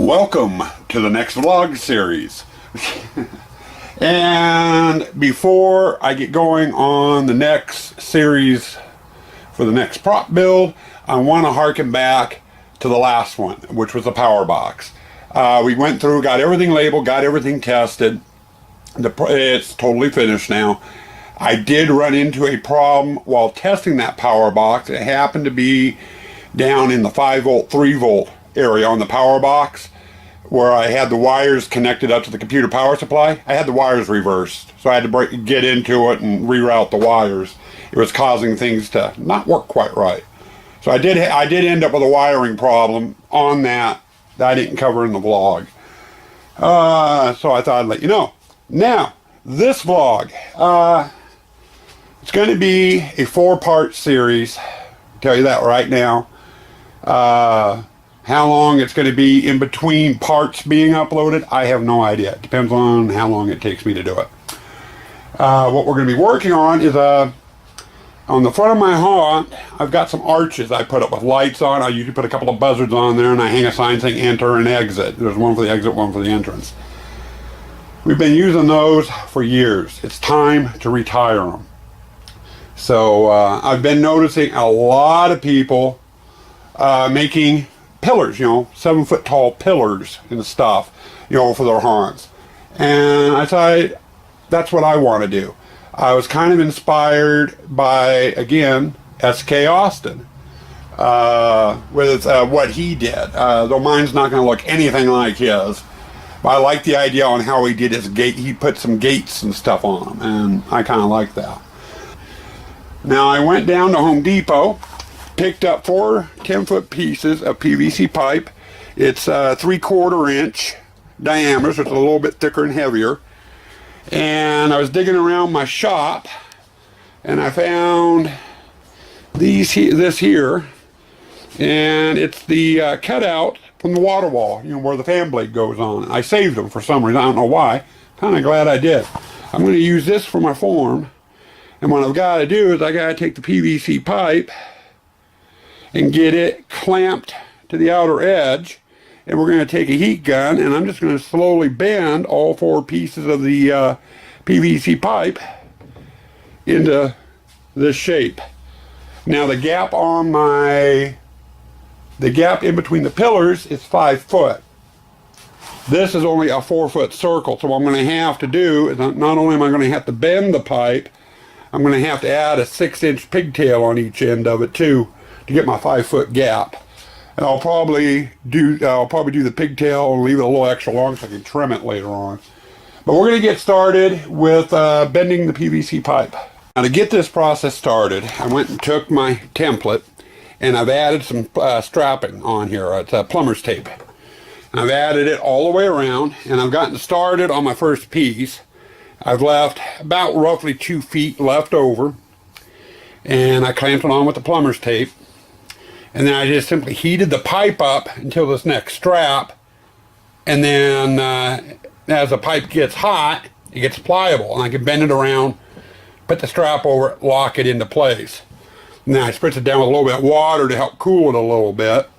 Welcome to the next vlog series. And before I get going on the next series for the next prop build, I want to harken back to the last one, which was the power box. We went through, got everything labeled, got everything tested. It's totally finished now. I did run into a problem while testing that power box. It happened to be down in the 5 volt, 3 volt area on the power box where I had the wires connected up to the computer power supply. I had the wires reversed, so I had to get into it and reroute the wires. It was causing things to not work quite right. So I did end up with a wiring problem on that I didn't cover in the vlog. So I thought I'd let you know. Now, this vlog, it's going to be a 4-part series. I'll tell you that right now. How long it's going to be in between parts being uploaded, I have no idea. It depends on how long it takes me to do it. What we're going to be working on is on the front of my haunt, I've got some arches I put up with lights on. I usually put a couple of buzzards on there and I hang a sign saying enter and exit. There's one for the exit, one for the entrance. We've been using those for years. It's time to retire them. So I've been noticing a lot of people making pillars, 7-foot tall pillars and stuff, for their haunts. And I thought, that's what I want to do. I was kind of inspired by, again, S.K. Austin, with what he did. Though mine's not going to look anything like his. But I like the idea on how he did his gate. He put some gates and stuff on them, and I kind of like that. Now I went down to Home Depot, picked up 4 10-foot pieces of PVC pipe. It's 3/4 inch diameter, so it's a little bit thicker and heavier. And I was digging around my shop, and I found this here, and it's the cutout from the water wall, where the fan blade goes on. I saved them for some reason. I don't know why. Kind of glad I did. I'm going to use this for my form, and what I've got to do is I got to take the PVC pipe and get it clamped to the outer edge, and we're going to take a heat gun, and I'm just going to slowly bend all 4 pieces of the PVC pipe into this shape. Now the gap in between the pillars is 5 foot. This is only a 4-foot circle, so what I'm going to have to do is not only am I going to have to bend the pipe, I'm going to have to add a 6-inch pigtail on each end of it too to get my 5-foot gap. And I'll probably do the pigtail and leave it a little extra long so I can trim it later on. But we're going to get started with bending the PVC pipe. Now to get this process started, I went and took my template and I've added some strapping on here. It's plumber's tape. And I've added it all the way around, and I've gotten started on my first piece. I've left about roughly 2 feet left over, and I clamped it on with the plumber's tape. And then I just simply heated the pipe up until this next strap, and then as the pipe gets hot, it gets pliable, and I can bend it around, put the strap over it, lock it into place. Now I spritz it down with a little bit of water to help cool it a little bit,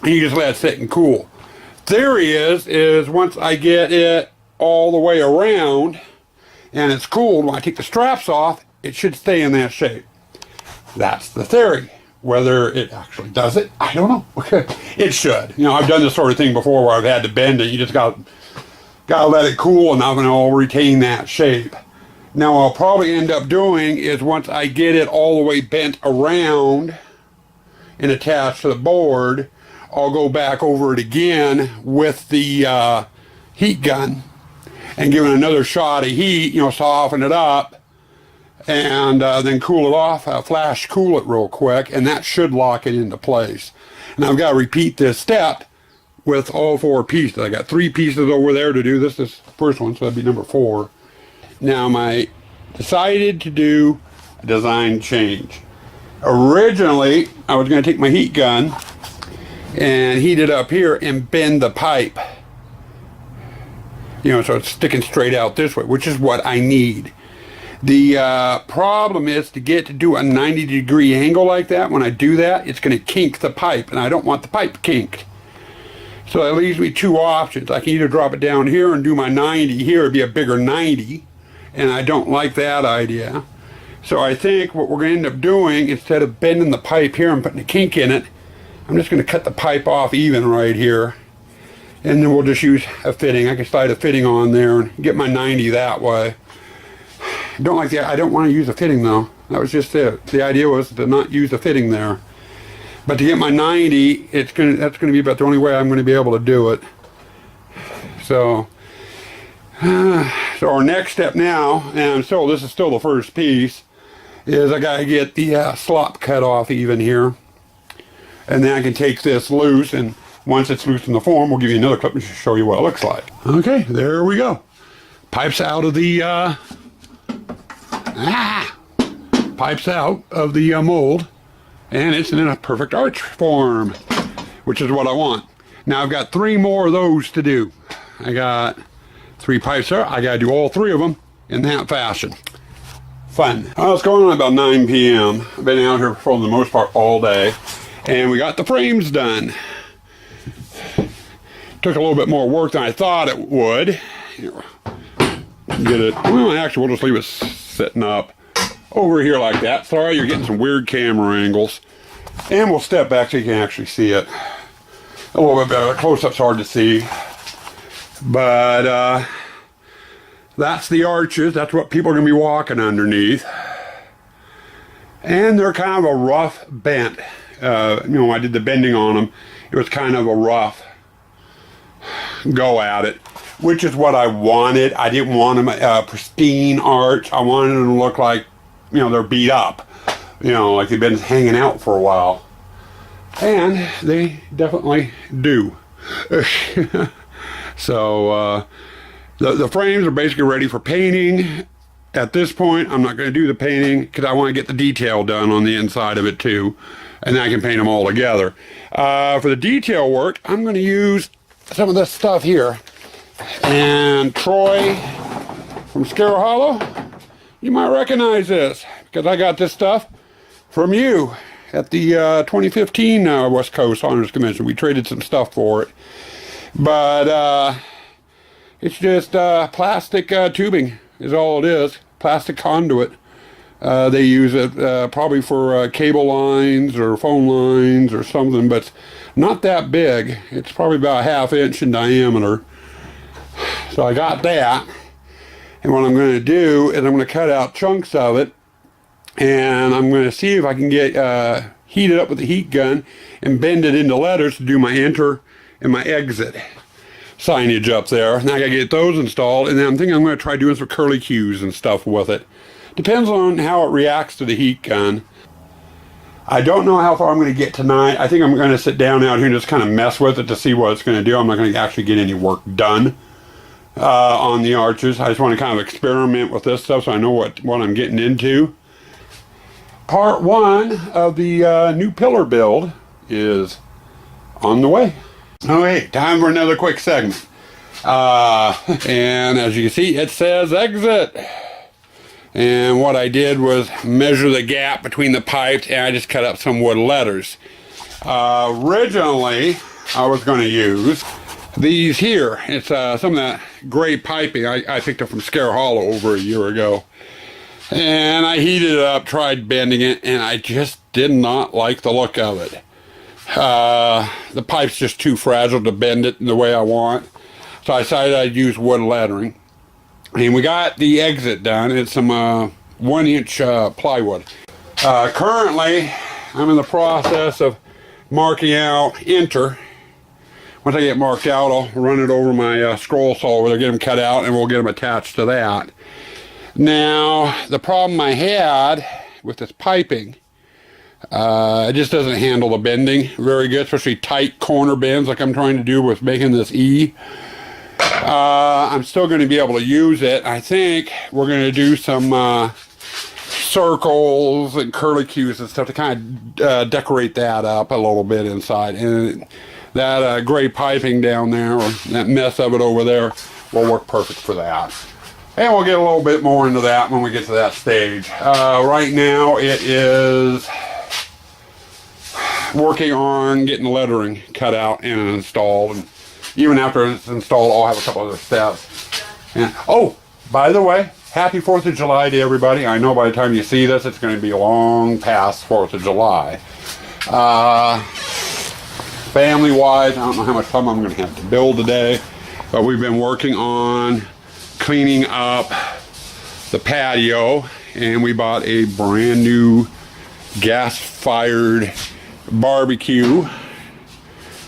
and you just let it sit and cool. Theory is once I get it all the way around and it's cooled, when I take the straps off, it should stay in that shape. That's the theory. Whether it actually does it, I don't know. It should. I've done this sort of thing before where I've had to bend it. You just got to let it cool, and then it'll retain that shape. Now what I'll probably end up doing is once I get it all the way bent around and attached to the board, I'll go back over it again with the heat gun and give it another shot of heat, soften it up, and then cool it off, flash cool it real quick, and that should lock it into place. And I've got to repeat this step with all 4 pieces. I got 3 pieces over there to do this. This first one, so that'd be number 4. Now I decided to do a design change. Originally, I was going to take my heat gun and heat it up here and bend the pipe, so it's sticking straight out this way, which is what I need. The problem is to do a 90-degree angle like that. When I do that, it's going to kink the pipe, and I don't want the pipe kinked. So that leaves me two options. I can either drop it down here and do my 90 here, it'd be a bigger 90, and I don't like that idea. So I think what we're going to end up doing, instead of bending the pipe here and putting a kink in it, I'm just going to cut the pipe off even right here, and then we'll just use a fitting. I can slide a fitting on there and get my 90 that way. I don't like that. I don't want to use a fitting though. That was just it. The idea was to not use a fitting there. But to get my 90, that's going to be about the only way I'm going to be able to do it. So our next step now, and so this is still the first piece, is I got to get the slop cut off even here. And then I can take this loose, and once it's loose in the form, we'll give you another clip and show you what it looks like. Okay, there we go. Pipes out of the pipes out of the mold, and it's in a perfect arch form, which is what I want. Now I've got 3 more of those to do. I got 3 pipes there. I got to do all 3 of them in that fashion. Fun. Well, it's going on about 9 p.m. I've been out here for the most part all day, and we got the frames done. Took a little bit more work than I thought it would. Here, get it. Well, actually, we'll just leave it sitting up over here like that. Sorry, you're getting some weird camera angles. And we'll step back so you can actually see it a little bit better. Close-up's hard to see. But that's the arches. That's what people are going to be walking underneath. And they're kind of a rough bent. I did the bending on them. It was kind of a rough go at it, which is what I wanted. I didn't want them a pristine arch. I wanted them to look like, they're beat up, like they've been hanging out for a while, and they definitely do. So the frames are basically ready for painting. At this point, I'm not going to do the painting because I want to get the detail done on the inside of it too, and then I can paint them all together. For the detail work, I'm going to use some of this stuff here. And Troy from Scarrow Hollow, you might recognize this because I got this stuff from you at the 2015 West Coast Honors Convention. We traded some stuff for it. But it's just plastic tubing is all it is. Plastic conduit. They use it probably for cable lines or phone lines or something, but it's not that big. It's probably about a 1/2 inch in diameter. So I got that, and what I'm going to do is I'm going to cut out chunks of it, and I'm going to see if I can get heat it up with the heat gun and bend it into letters to do my enter and my exit signage up there. Now I got to get those installed, and then I'm thinking I'm going to try doing some curlicues and stuff with it. Depends on how it reacts to the heat gun. I don't know how far I'm going to get tonight. I think I'm going to sit down out here and just kind of mess with it to see what it's going to do. I'm not going to actually get any work done on the arches. I just want to kind of experiment with this stuff so I know what I'm getting into. Part 1 of the new pillar build is on the way. Okay, time for another quick segment. And as you can see, it says exit. And what I did was measure the gap between the pipes, and I just cut up some wood letters. Originally, I was going to use these here. It's some of that gray piping I picked up from Scarrow Hollow over a year ago. And I heated it up, tried bending it, and I just did not like the look of it. The pipe's just too fragile to bend it in the way I want. So I decided I'd use wood lettering. And we got the exit done. It's some 1-inch plywood. Currently, I'm in the process of marking out enter. Once I get marked out, I'll run it over my scroll saw where they'll get them cut out, and we'll get them attached to that. Now, the problem I had with this piping, it just doesn't handle the bending very good, especially tight corner bends like I'm trying to do with making this E. I'm still going to be able to use it. I think we're going to do some circles and curlicues and stuff to kind of decorate that up a little bit inside. And that gray piping down there, or that mess of it over there, will work perfect for that. And we'll get a little bit more into that when we get to that stage. Right now it is working on getting the lettering cut out and installed. And even after it's installed, I'll have a couple other steps. And, oh, by the way, happy 4th of July to everybody. I know by the time you see this, it's going to be long past 4th of July. Family-wise, I don't know how much time I'm going to have to build today, but we've been working on cleaning up the patio, and we bought a brand new gas-fired barbecue.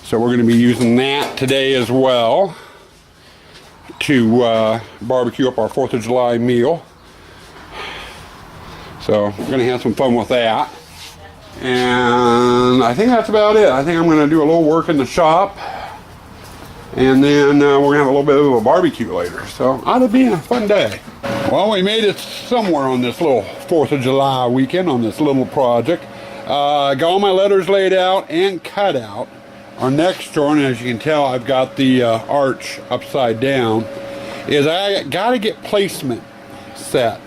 So we're going to be using that today as well to barbecue up our 4th of July meal. So we're going to have some fun with that. And I think that's about it. I think I'm going to do a little work in the shop. And then we're going to have a little bit of a barbecue later. So ought to be a fun day. Well, we made it somewhere on this little 4th of July weekend on this little project. Got all my letters laid out and cut out. Our next drawing, as you can tell, I've got the arch upside down, is I got to get placement set,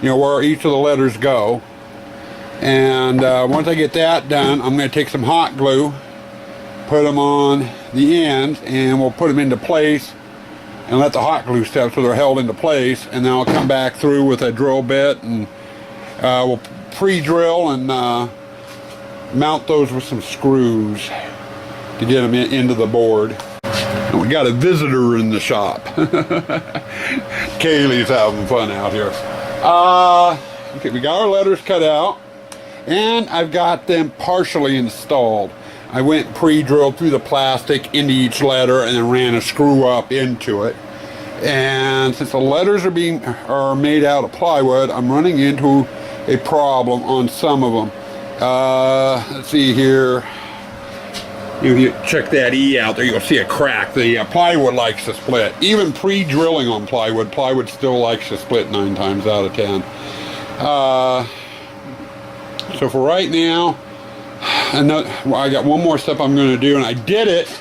you know, where each of the letters go. And once I get that done, I'm going to take some hot glue, put them on the ends, and we'll put them into place and let the hot glue set so they're held into place. And then I'll come back through with a drill bit and we'll pre-drill and mount those with some screws to get them into the board. And we got a visitor in the shop. Kaylee's having fun out here. Okay, we got our letters cut out, and I've got them partially installed. I went pre-drilled through the plastic into each letter and then ran a screw up into it. And since the letters are made out of plywood, I'm running into a problem on some of them. Let's see here. If you check that E out there, you'll see a crack. The plywood likes to split. Even pre-drilling on plywood, plywood still likes to split 9 times out of 10. So for right now, I got one more step I'm going to do, and I did it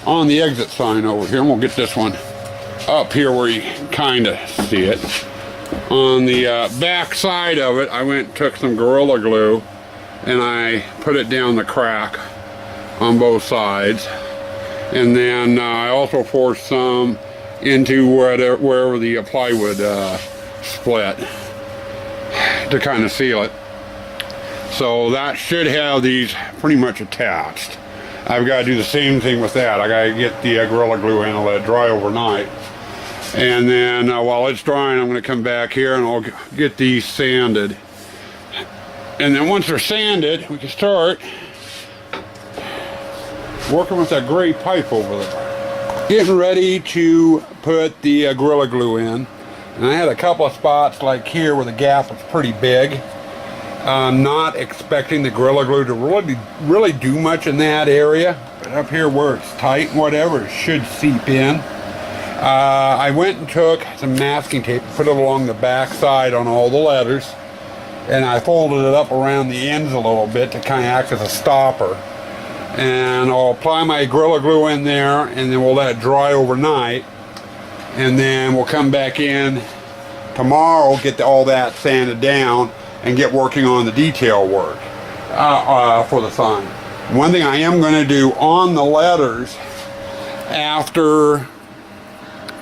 on the exit sign over here. And we'll get this one up here where you kind of see it. On the back side of it, I went and took some Gorilla Glue, and I put it down the crack on both sides, and then I also forced some into wherever the plywood split to kind of seal it. So that should have these pretty much attached. I've got to do the same thing with that. I got to get the Gorilla Glue in and let it dry overnight, and then while it's drying, I'm going to come back here and I'll get these sanded, and then once they're sanded, we can start working with that gray pipe over there. Getting ready to put the Gorilla Glue in. And I had a couple of spots like here where the gap was pretty big. I'm not expecting the Gorilla Glue to really do much in that area. But up here where it's tight and whatever, it should seep in. I went and took some masking tape, put it along the back side on all the letters. And I folded it up around the ends a little bit to kind of act as a stopper. And I'll apply my Gorilla Glue in there, and then we'll let it dry overnight, and then we'll come back in tomorrow, get all that sanded down, and get working on the detail work for the sign. One thing I am going to do on the letters, after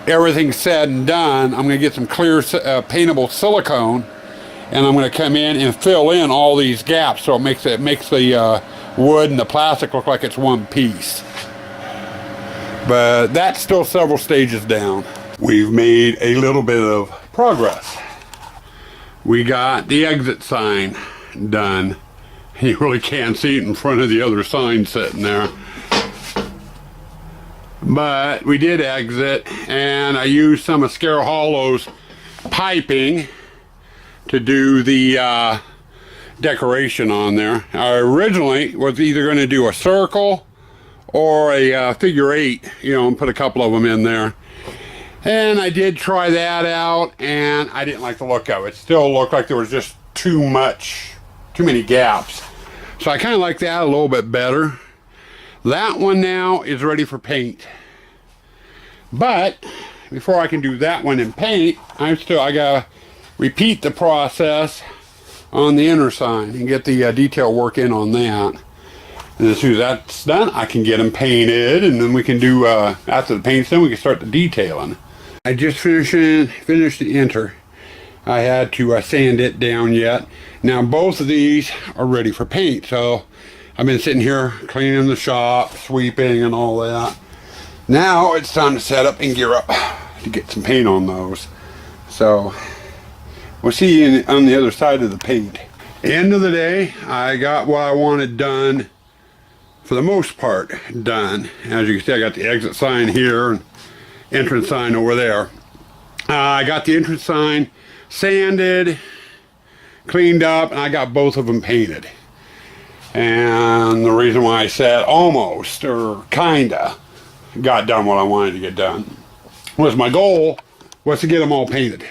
everything's said and done, I'm going to get some clear paintable silicone, and I'm going to come in and fill in all these gaps so it makes the wood and the plastic look like it's one piece. But that's still several stages down. We've made a little bit of progress. We got the exit sign done. You really can't see it in front of the other sign sitting there. But we did exit, and I used some of Scare Hollow's piping to do the decoration on there. I originally was either going to do a circle or a figure 8, you know, and put a couple of them in there. And I did try that out, and I didn't like the look of it. It still looked like there was just too many gaps. So I kind of like that a little bit better. That one now is ready for paint. But before I can do that one in paint, I gotta repeat the process on the inner sign and get the detail work in on that. And as soon as that's done, I can get them painted, and then we can do, after the paint's done, we can start the detailing. I just finished the enter. I had to sand it down yet. Now both of these are ready for paint, so I've been sitting here cleaning the shop, sweeping and all that. Now it's time to set up and gear up to get some paint on those. So we'll see you on the other side of the paint. End of the day, I got what I wanted done, for the most part done. As you can see, I got the exit sign here and entrance sign over there. I got the entrance sign sanded, cleaned up, and I got both of them painted. And the reason why I said almost, or kinda, got done what I wanted to get done, was my goal was to get them all painted.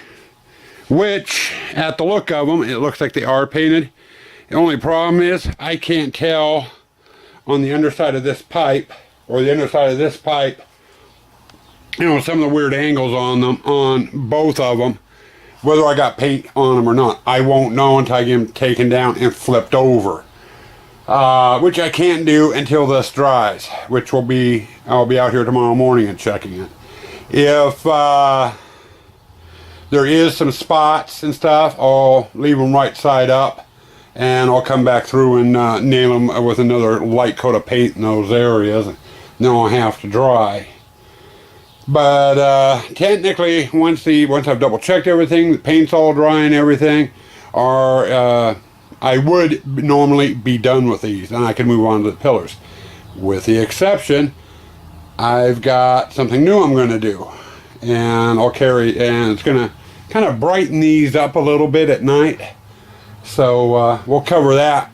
Which, at the look of them, it looks like they are painted. The only problem is, I can't tell on the underside of this pipe, or the underside of this pipe, you know, some of the weird angles on them, on both of them, whether I got paint on them or not. I won't know until I get them taken down and flipped over. Which I can't do until this dries, which will be, I'll be out here tomorrow morning and checking it. If there is some spots and stuff, I'll leave them right side up, and I'll come back through and nail them with another light coat of paint in those areas, and then I'll have to dry. But technically, once I've double checked everything, the paint's all dry and everything, I would normally be done with these, and I can move on to the pillars. With the exception, I've got something new I'm going to do, and and it's going to kind of brighten these up a little bit at night. So we'll cover that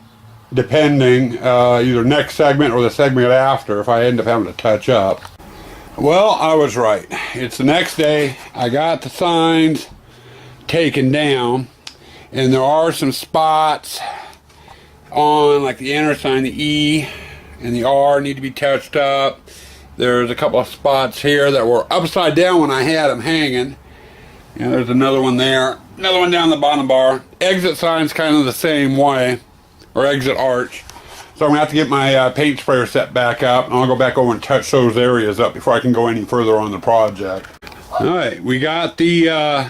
depending, either next segment or the segment after, if I end up having to touch up. Well, I was right. It's the next day. I got the signs taken down, and there are some spots on, like the enter sign, the E and the R need to be touched up. There's a couple of spots here that were upside down when I had them hanging. And there's another one there, another one down the bottom bar. Exit sign's kind of the same way, or exit arch. So I'm going to have to get my paint sprayer set back up, and I'll go back over and touch those areas up before I can go any further on the project. Alright, we got the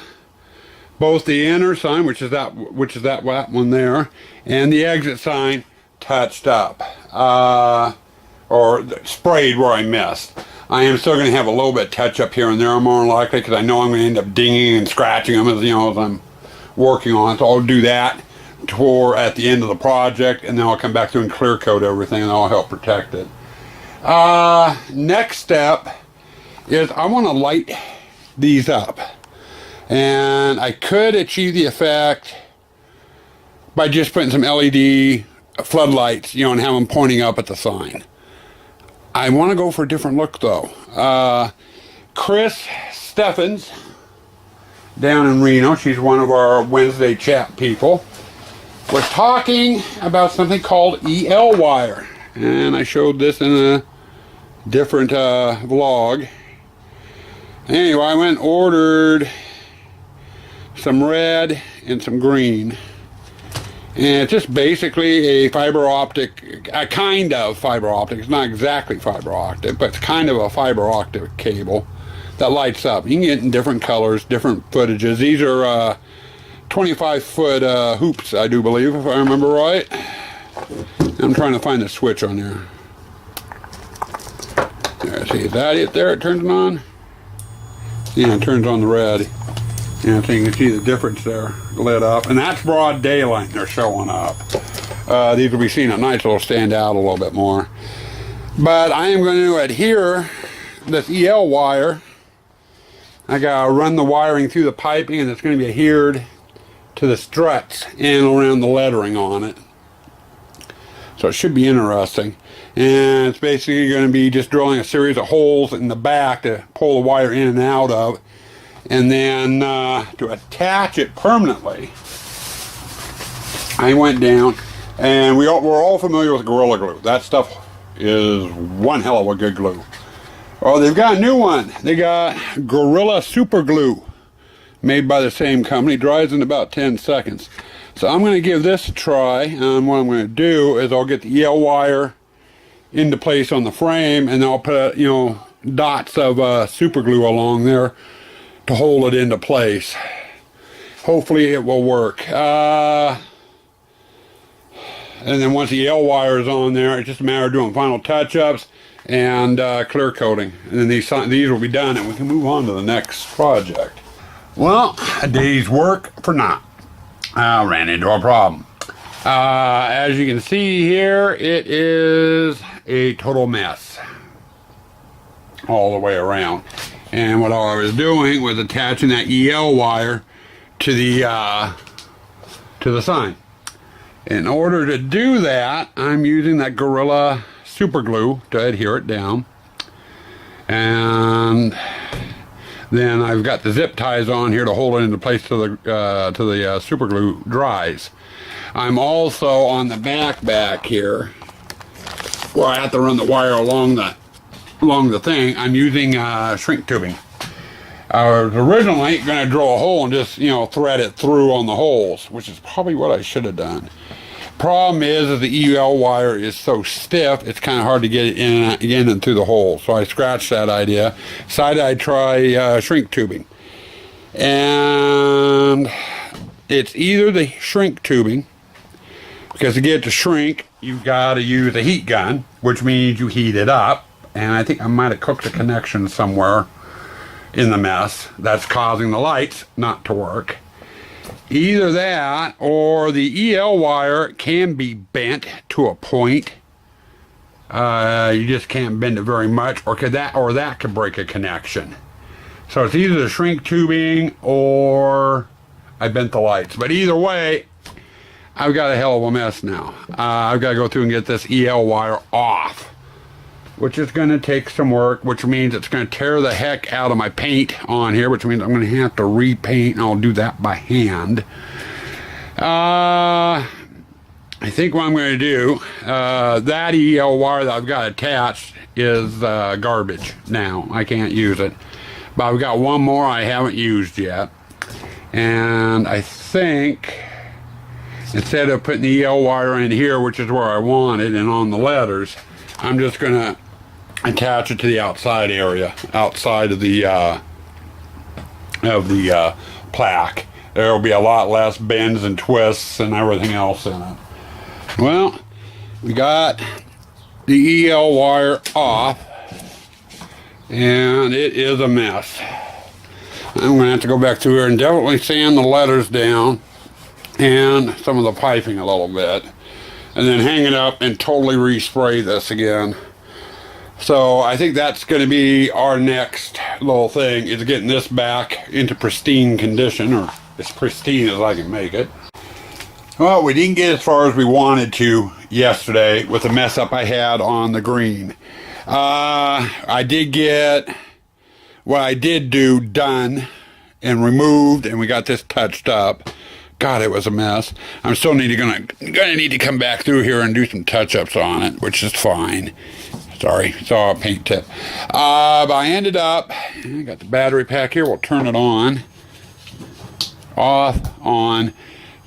both the enter sign, which is that one there, and the exit sign touched up, or sprayed where I missed. I am still going to have a little bit touch up here and there, more likely, because I know I'm going to end up dinging and scratching them as I'm working on it. So I'll do that at the end of the project, and then I'll come back through and clear coat everything, and I'll help protect it. Next step is I want to light these up, and I could achieve the effect by just putting some LED floodlights, and have them pointing up at the sign. I want to go for a different look though. Chris Steffens down in Reno, she's one of our Wednesday chat people, was talking about something called EL wire, and I showed this in a different vlog. Anyway, I went and ordered some red and some green, and it's just basically a fiber optic, a kind of fiber optic. It's not exactly fiber optic, but it's kind of a fiber optic cable that lights up. You can get in different colors, different footages. These are 25-foot hoops, I do believe, if I remember right. I'm trying to find the switch on there. There, see, is that it there? It turns it on? Yeah, it turns on the red. Yeah, so you can see the difference there, lit up. And that's broad daylight they're showing up. These will be seen at night, so they'll stand out a little bit more. But I am going to adhere this EL wire. I got to run the wiring through the piping, and it's going to be adhered to the struts and around the lettering on it. So it should be interesting. And it's basically going to be just drilling a series of holes in the back to pull the wire in and out of. And then to attach it permanently, I went down, and we're all familiar with Gorilla Glue. That stuff is one hell of a good glue. Oh, they've got a new one. They got Gorilla Super Glue, made by the same company. Dries in about 10 seconds. So I'm going to give this a try, and what I'm going to do is I'll get the EL wire into place on the frame, and I'll put, you know, dots of super glue along there to hold it into place. Hopefully it will work. And then once the L wire is on there, it's just a matter of doing final touch-ups and clear coating. And then these will be done, and we can move on to the next project. Well, a day's work for naught. I ran into a problem. As you can see here, it is a total mess all the way around. And what I was doing was attaching that EL wire to the sign. In order to do that, I'm using that Gorilla super glue to adhere it down. And then I've got the zip ties on here to hold it into place till the super glue dries. I'm also on the back here, where I have to run the wire along the thing. I'm using shrink tubing. I was originally going to drill a hole and just, you know, thread it through on the holes, which is probably what I should have done. Problem is the EL wire is so stiff, it's kind of hard to get it in and through the hole. So I scratched that idea. Decided I'd try shrink tubing. And it's either the shrink tubing, because to get it to shrink, you've got to use a heat gun, which means you heat it up. And I think I might have cooked a connection somewhere in the mess that's causing the lights not to work. Either that, or the EL wire can be bent to a point. You just can't bend it very much, or that could break a connection. So it's either the shrink tubing or I bent the lights. But either way, I've got a hell of a mess now. I've got to go through and get this EL wire off, which is going to take some work, which means it's going to tear the heck out of my paint on here, which means I'm going to have to repaint, and I'll do that by hand. I think what I'm going to do, that EL wire that I've got attached is garbage now. I can't use it. But I've got one more I haven't used yet. And I think instead of putting the EL wire in here, which is where I want it, and on the letters, I'm just going to attach it to the outside area, outside of the plaque. There will be a lot less bends and twists and everything else in it. Well, we got the EL wire off, and it is a mess. I'm going to have to go back through here and definitely sand the letters down and some of the piping a little bit, and then hang it up and totally respray this again. So I think that's going to be our next little thing, is getting this back into pristine condition, or as pristine as I can make it. Well, we didn't get as far as we wanted to yesterday with the mess up I had on the green. I did get what I did do done and removed, and we got this touched up. God, it was a mess. I'm still gonna need to come back through here and do some touch-ups on it, which is fine. Sorry, saw a paint tip. But I ended up, I got the battery pack here. We'll turn it on, off, on,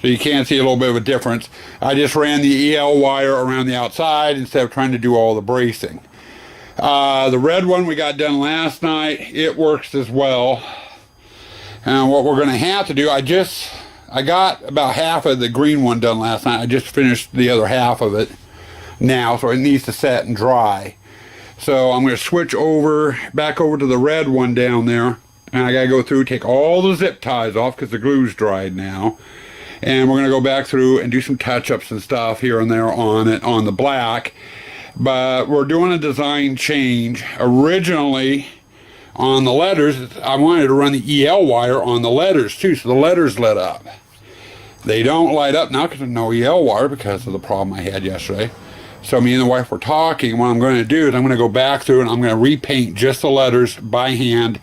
so you can see a little bit of a difference. I just ran the EL wire around the outside instead of trying to do all the bracing. The red one we got done last night, it works as well. And what we're going to have to do, I got about half of the green one done last night. I just finished the other half of it now, so it needs to set and dry. So I'm going to switch back over to the red one down there, and I got to go through, take all the zip ties off because the glue's dried now. And we're going to go back through and do some touch-ups and stuff here and there on it, on the black. But we're doing a design change. Originally, on the letters, I wanted to run the EL wire on the letters too, so the letters lit up. They don't light up now because there's no EL wire because of the problem I had yesterday. So me and the wife were talking. What I'm going to do is I'm going to go back through and I'm going to repaint just the letters by hand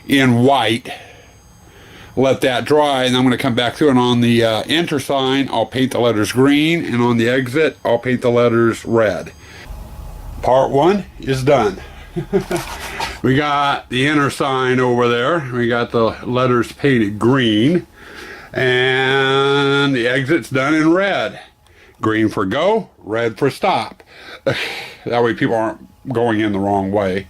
in white. Let that dry, and I'm going to come back through, and on the enter sign I'll paint the letters green, and on the exit I'll paint the letters red. Part one is done. We got the enter sign over there. We got the letters painted green, and the exit's done in red. Green for go, red for stop. That way people aren't going in the wrong way.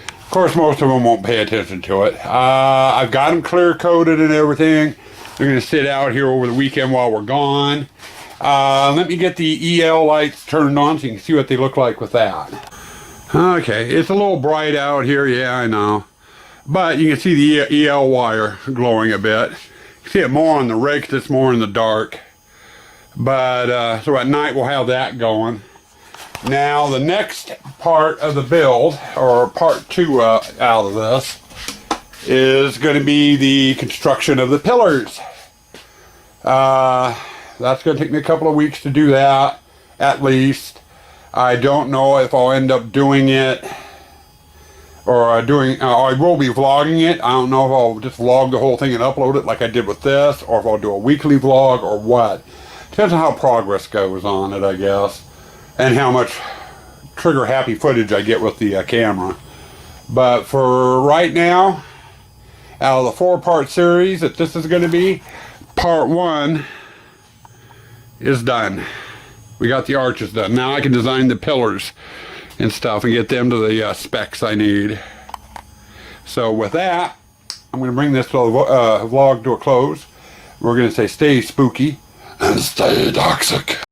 Of course, most of them won't pay attention to it. I've got them clear coated and everything. They're going to sit out here over the weekend while we're gone. Let me get the EL lights turned on so you can see what they look like with that. Okay, it's a little bright out here, yeah, I know. But you can see the EL wire glowing a bit. You can see it more on the rig because it's more in the dark. But, so at night we'll have that going. Now, the next part of the build, or part 2 out of this, is going to be the construction of the pillars. That's going to take me a couple of weeks to do that, at least. I don't know if I'll end up doing it, or I will be vlogging it. I don't know if I'll just vlog the whole thing and upload it like I did with this, or if I'll do a weekly vlog, or what. Depends on how progress goes on it, I guess, and how much trigger-happy footage I get with the camera. But for right now, out of the 4-part series that this is going to be, part 1 is done. We got the arches done. Now I can design the pillars and stuff and get them to the specs I need. So with that, I'm going to bring this vlog to a close. We're going to say stay spooky and stay toxic.